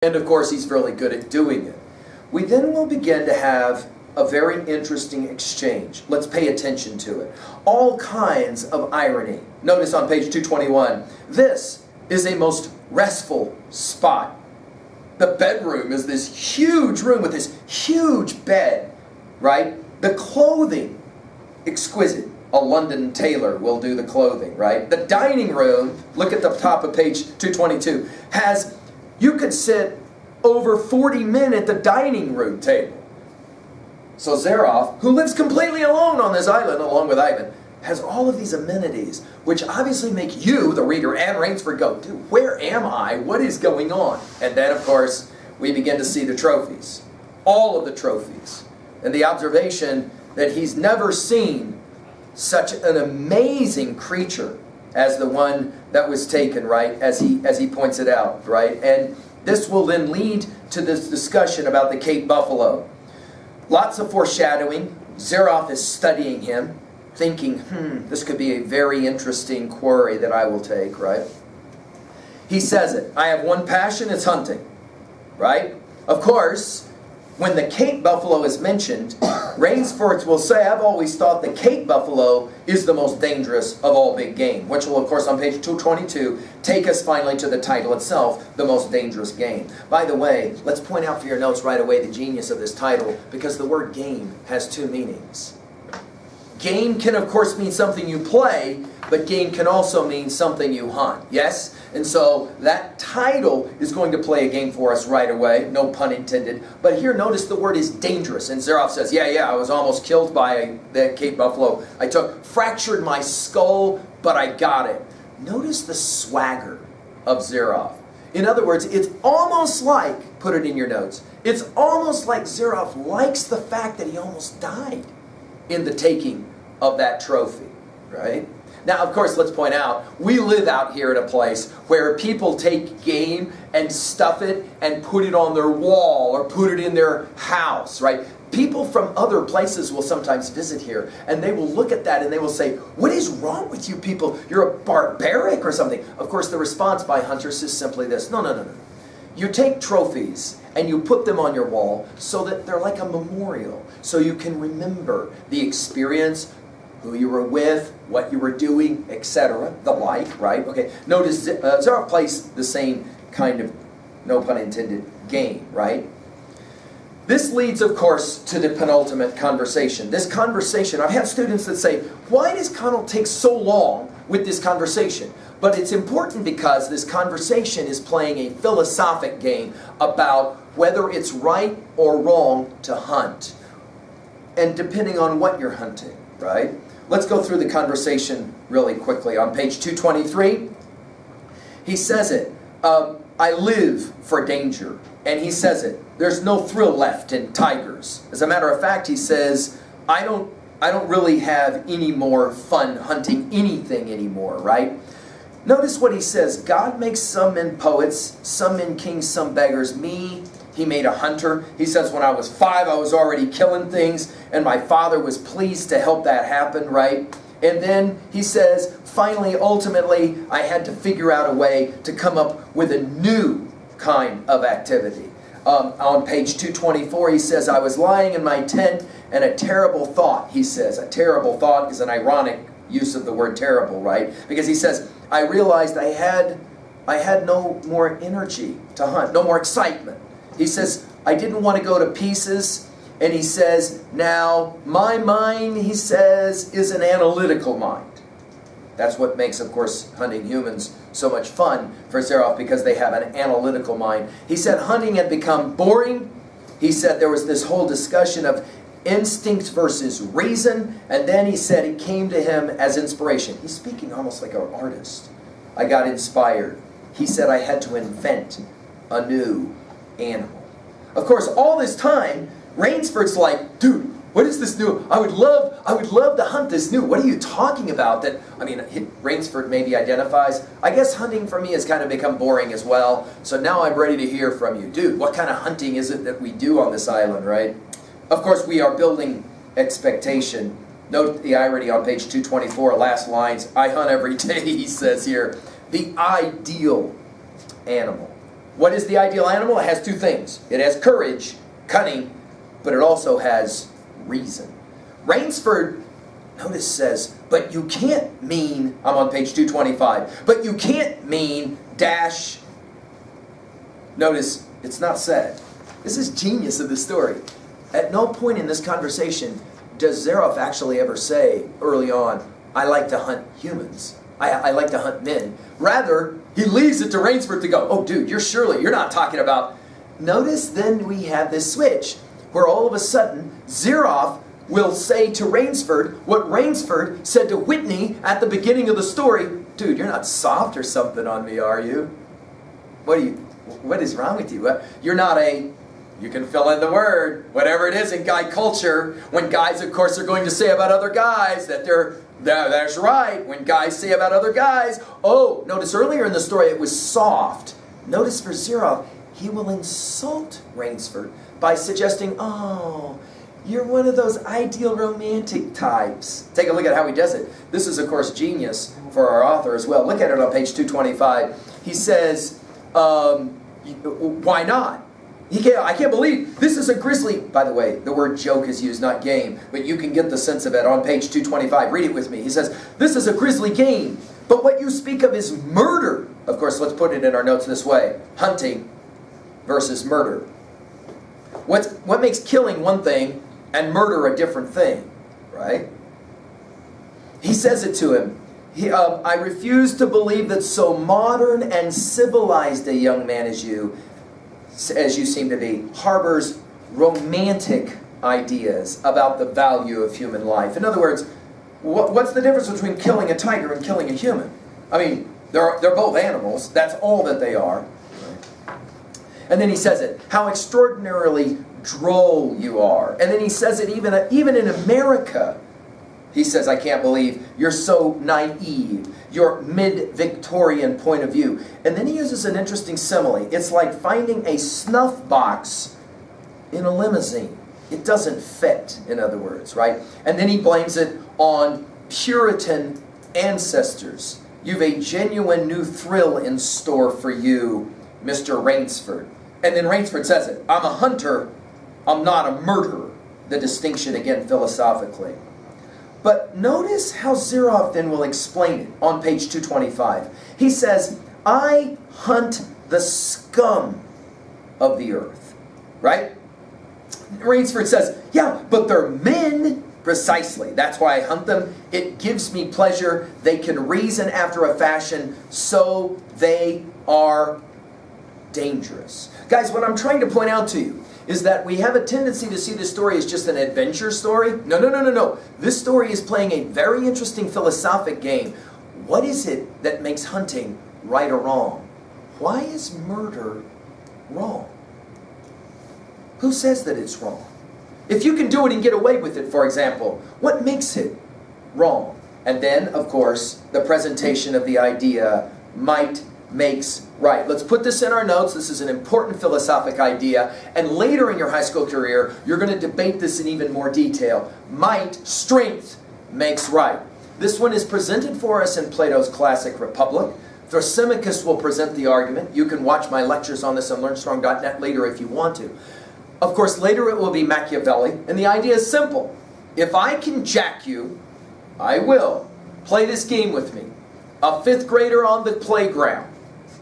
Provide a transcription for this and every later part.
And of course, he's really good at doing it. We then will begin to have a very interesting exchange. Let's pay attention to it. All kinds of irony. Notice on page 221, this is a most restful spot. The bedroom is this huge room with this huge bed, right? The clothing, exquisite. A London tailor will do the clothing, right? The dining room, look at the top of page 222, has, you could sit over 40 men at the dining room table. So Zaroff, who lives completely alone on this island along with Ivan, has all of these amenities, which obviously make you, the reader, and Rainsford go, dude, where am I? What is going on? And then, of course, we begin to see the trophies. All of the trophies. And the observation that he's never seen such an amazing creature as the one that was taken, right? As he points it out, right? And this will then lead to this discussion about the Cape Buffalo. Lots of foreshadowing. Zaroff is studying him, thinking, this could be a very interesting quarry that I will take, right? He says it. I have one passion, it's hunting, right? Of course, when the Cape buffalo is mentioned, Rainsford will say, I've always thought the Cape buffalo is the most dangerous of all big game, which will, of course, on page 222, take us finally to the title itself, the most dangerous game. By the way, let's point out for your notes right away the genius of this title, because the word game has two meanings. Game can, of course, mean something you play, but game can also mean something you hunt. Yes? And so that title is going to play a game for us right away, no pun intended. But here, notice the word is dangerous. And Zaroff says, yeah, I was almost killed by the Cape buffalo. I fractured my skull, but I got it. Notice the swagger of Zaroff. In other words, it's almost like, put it in your notes, it's almost like Zaroff likes the fact that he almost died in the taking of that trophy, right? Now, of course, let's point out, we live out here in a place where people take game and stuff it and put it on their wall or put it in their house, right? People from other places will sometimes visit here, and they will look at that and they will say, what is wrong with you people? You're a barbaric or something. Of course, the response by hunters is simply this, no. You take trophies and you put them on your wall so that they're like a memorial, so you can remember the experience, who you were with, what you were doing, etc., the like, right? Okay, notice Zaroff plays the same kind of, no pun intended, game, right? This leads, of course, to the penultimate conversation. This conversation, I've had students that say, why does Connell take so long with this conversation? But it's important because this conversation is playing a philosophic game about whether it's right or wrong to hunt. And depending on what you're hunting, right? Let's go through the conversation really quickly. On page 223, he says it, I live for danger. And he says it, there's no thrill left in tigers. As a matter of fact, he says, I don't really have any more fun hunting anything anymore, right? Notice what he says, God makes some men poets, some men kings, some beggars. Me, he made a hunter. He says, when I was 5, I was already killing things, and my father was pleased to help that happen, right? And then he says, finally, ultimately, I had to figure out a way to come up with a new kind of activity. On page 224, he says, I was lying in my tent, and a terrible thought, he says. A terrible thought is an ironic use of the word terrible, right? Because he says, I realized I had no more energy to hunt, no more excitement. He says, I didn't want to go to pieces. And he says, now, my mind, he says, is an analytical mind. That's what makes, of course, hunting humans so much fun for Zaroff, because they have an analytical mind. He said hunting had become boring. He said there was this whole discussion of instinct versus reason. And then he said it came to him as inspiration. He's speaking almost like an artist. I got inspired. He said I had to invent a new animal. Of course, all this time, Rainsford's like, dude, what is this new? I would love to hunt this new. What are you talking about? Rainsford maybe identifies. I guess hunting for me has kind of become boring as well. So now I'm ready to hear from you. Dude, what kind of hunting is it that we do on this island, right? Of course, we are building expectation. Note the irony on page 224, last lines. I hunt every day, he says here. The ideal animal. What is the ideal animal? It has two things. It has courage, cunning, but it also has reason. Rainsford, notice, says, but you can't mean, I'm on page 225, but you can't mean dash. Notice, it's not said. This is genius of the story. At no point in this conversation does Zaroff actually ever say early on, I like to hunt humans. I like to hunt men. Rather, he leaves it to Rainsford to go, oh dude, you're not talking about. Notice then we have this switch where all of a sudden Zaroff will say to Rainsford what Rainsford said to Whitney at the beginning of the story. Dude, you're not soft or something on me, are you? What is wrong with you? You're not a, you can fill in the word, whatever it is in guy culture, when guys, of course, are going to say about other guys that that's right. When guys say about other guys, oh, notice earlier in the story it was soft. Notice for Zaroff, he will insult Rainsford by suggesting, oh, you're one of those ideal romantic types. Take a look at how he does it. This is, of course, genius for our author as well. Look at it on page 225. He says, why not? I can't believe this is a grizzly. By the way, the word joke is used, not game, but you can get the sense of it on page 225. Read it with me. He says, this is a grisly game, but what you speak of is murder. Of course, let's put it in our notes this way. Hunting versus murder. What makes killing one thing and murder a different thing, right? He says it to him. I refuse to believe that so modern and civilized a young man as you seem to be, harbors romantic ideas about the value of human life. In other words, what's the difference between killing a tiger and killing a human? I mean, they're both animals. That's all that they are. And then he says it, how extraordinarily droll you are. And then he says it even in America. He says, I can't believe you're so naive, your mid-Victorian point of view. And then he uses an interesting simile. It's like finding a snuff box in a limousine. It doesn't fit, in other words, right? And then he blames it on Puritan ancestors. You've a genuine new thrill in store for you, Mr. Rainsford. And then Rainsford says it, I'm a hunter, I'm not a murderer. The distinction, again, philosophically. But notice how Zaroff then will explain it on page 225. He says, I hunt the scum of the earth. Right? Rainsford says, yeah, but they're men. Precisely. That's why I hunt them. It gives me pleasure. They can reason after a fashion, so they are dangerous. Guys, what I'm trying to point out to you is that we have a tendency to see this story as just an adventure story. No. This story is playing a very interesting philosophic game. What is it that makes hunting right or wrong? Why is murder wrong? Who says that it's wrong? If you can do it and get away with it, for example, what makes it wrong? And then, of course, the presentation of the idea, might makes right. Let's put this in our notes. This is an important philosophic idea. And later in your high school career, you're going to debate this in even more detail. Might, strength, makes right. This one is presented for us in Plato's classic Republic. Thrasymachus will present the argument. You can watch my lectures on this on LearnStrong.net later if you want to. Of course, later it will be Machiavelli. And the idea is simple. If I can jack you, I will. Play this game with me. A fifth grader on the playground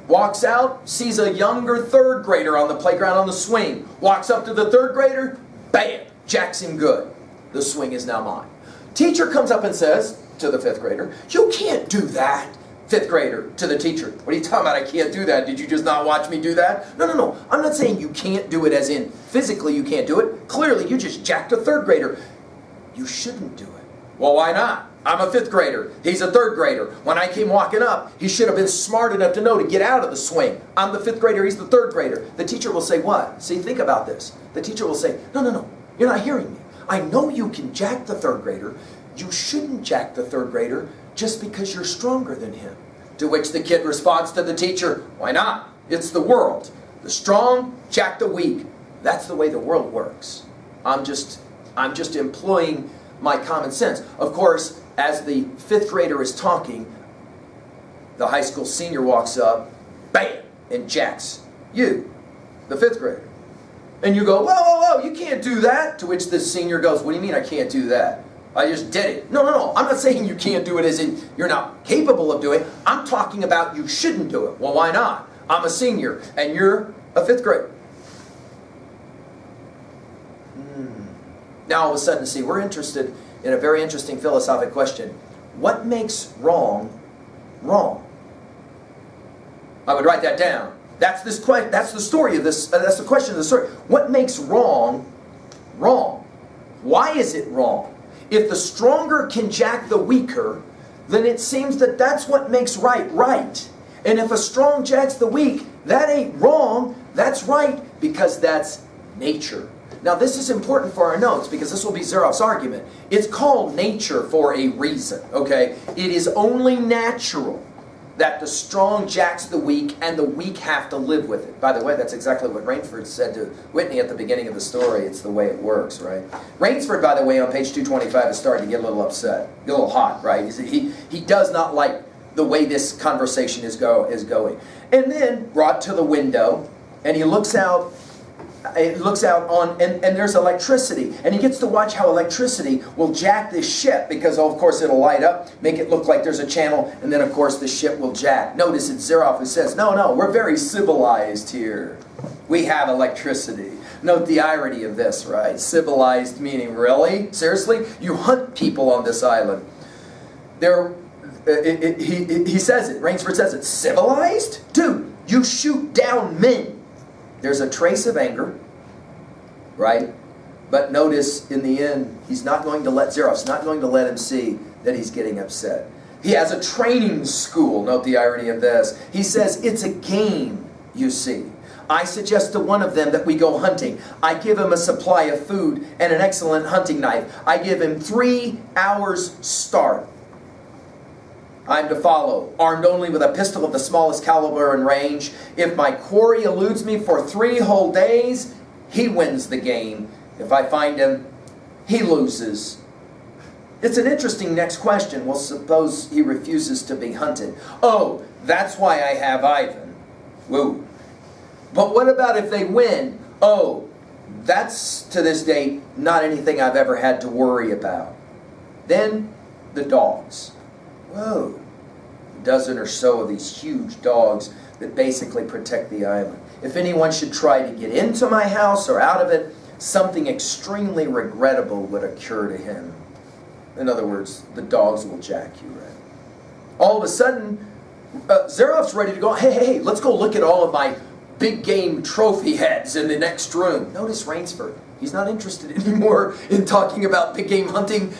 walks out, sees a younger third grader on the playground on the swing, walks up to the third grader, bam, jacks him good. The swing is now mine. Teacher comes up and says to the fifth grader, you can't do that. Fifth grader to the teacher, what are you talking about? I can't do that. Did you just not watch me do that? No. I'm not saying you can't do it as in physically you can't do it. Clearly you just jacked a third grader. You shouldn't do it. Well, why not? I'm a fifth grader. He's a third grader. When I came walking up, he should have been smart enough to know to get out of the swing. I'm the fifth grader. He's the third grader. The teacher will say what? See, think about this. The teacher will say, no. You're not hearing me. I know you can jack the third grader. You shouldn't jack the third grader just because you're stronger than him. To which the kid responds to the teacher, why not? It's the world. The strong jack the weak. That's the way the world works. I'm just employing my common sense. Of course, as the fifth grader is talking, the high school senior walks up, bam, and jacks You, the 5th grader. And you go, whoa, whoa, whoa, you can't do that. To which the senior goes, what do you mean I can't do that? I just did it. No, no, no. I'm not saying you can't do it as in you're not capable of doing it. I'm talking about you shouldn't do it. Well, why not? I'm a senior and you're a 5th grader. Now all of a sudden, see, we're interested in a very interesting philosophic question. What makes wrong, wrong? I would write that down. That's the story of this. That's the question of the story. What makes wrong, wrong? Why is it wrong? If the stronger can jack the weaker, then it seems that that's what makes right, right. And if a strong jacks the weak, that ain't wrong, that's right, because that's nature. Now this is important for our notes because this will be Zeroff's argument. It's called nature for a reason, okay? It is only natural that the strong jacks the weak and the weak have to live with it. By the way, that's exactly what Rainsford said to Whitney at the beginning of the story. It's the way it works, right? Rainsford, by the way, on page 225 is starting to get a little upset, get a little hot, right? He does not like the way this conversation is going. And then brought to the window, and he looks out. It looks out on, and there's electricity. And he gets to watch how electricity will jack this ship because, of course, it'll light up, make it look like there's a channel, and then, of course, the ship will jack. Notice it's Zeroff who says, no, we're very civilized here. We have electricity. Note the irony of this, right? Civilized meaning, really? Seriously? You hunt people on this island. He says it, Rainsford says it. Civilized? Dude, you shoot down men. There's a trace of anger, right? But notice in the end, he's not going to let Zeroff's not going to let him see that he's getting upset. He has a training school. Note the irony of this. He says, it's a game, you see. I suggest to one of them that we go hunting. I give him a supply of food and an excellent hunting knife. I give him 3 hours start. I'm to follow, armed only with a pistol of the smallest caliber and range. If my quarry eludes me for 3 whole days, he wins the game. If I find him, he loses. It's an interesting next question. Well, suppose he refuses to be hunted. Oh, that's why I have Ivan. Woo. But what about if they win? Oh, that's, to this date, not anything I've ever had to worry about. Then, the dogs. Whoa. A dozen or so of these huge dogs that basically protect the island. If anyone should try to get into my house or out of it, something extremely regrettable would occur to him. In other words, the dogs will jack you, right? All of a sudden, Zeroff's ready to go, hey, let's go look at all of my big game trophy heads in the next room. Notice Rainsford. He's not interested anymore in talking about big game hunting.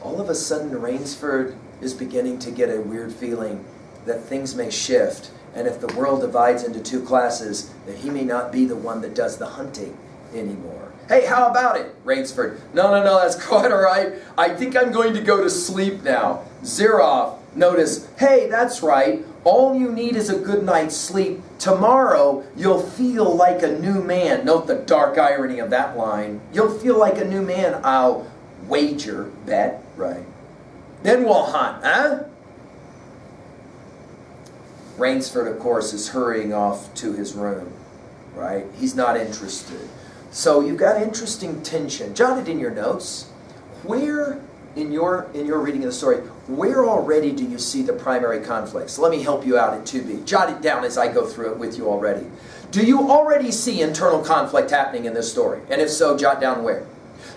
All of a sudden, Rainsford is beginning to get a weird feeling that things may shift, and if the world divides into 2 classes, that he may not be the one that does the hunting anymore. Hey, how about it, Rainsford? No, that's quite all right. I think I'm going to go to sleep now. Zeroff, notice, hey, that's right. All you need is a good night's sleep. Tomorrow, you'll feel like a new man. Note the dark irony of that line. You'll feel like a new man, I'll wager, bet, right? Then we'll hunt, huh? Rainsford, of course, is hurrying off to his room, right? He's not interested. So you've got interesting tension. Jot it in your notes. Where, in your reading of the story, where already do you see the primary conflicts? Let me help you out in 2B. Jot it down as I go through it with you already. Do you already see internal conflict happening in this story? And if so, jot down where.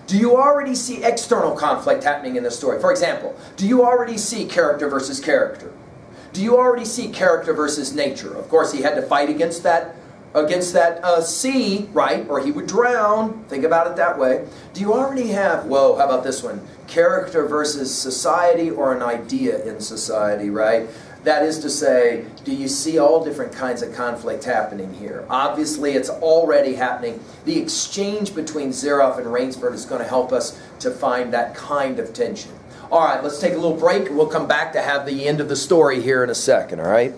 Do you already see external conflict happening in this story? For example, do you already see character versus character? Do you already see character versus nature? Of course, he had to fight against that sea, right? Or he would drown. Think about it that way. Do you already have, whoa, how about this one? Character versus society or an idea in society, right? That is to say, do you see all different kinds of conflict happening here? Obviously, it's already happening. The exchange between Zeroff and Rainsford is going to help us to find that kind of tension. All right, let's take a little break, and we'll come back to have the end of the story here in a second, all right?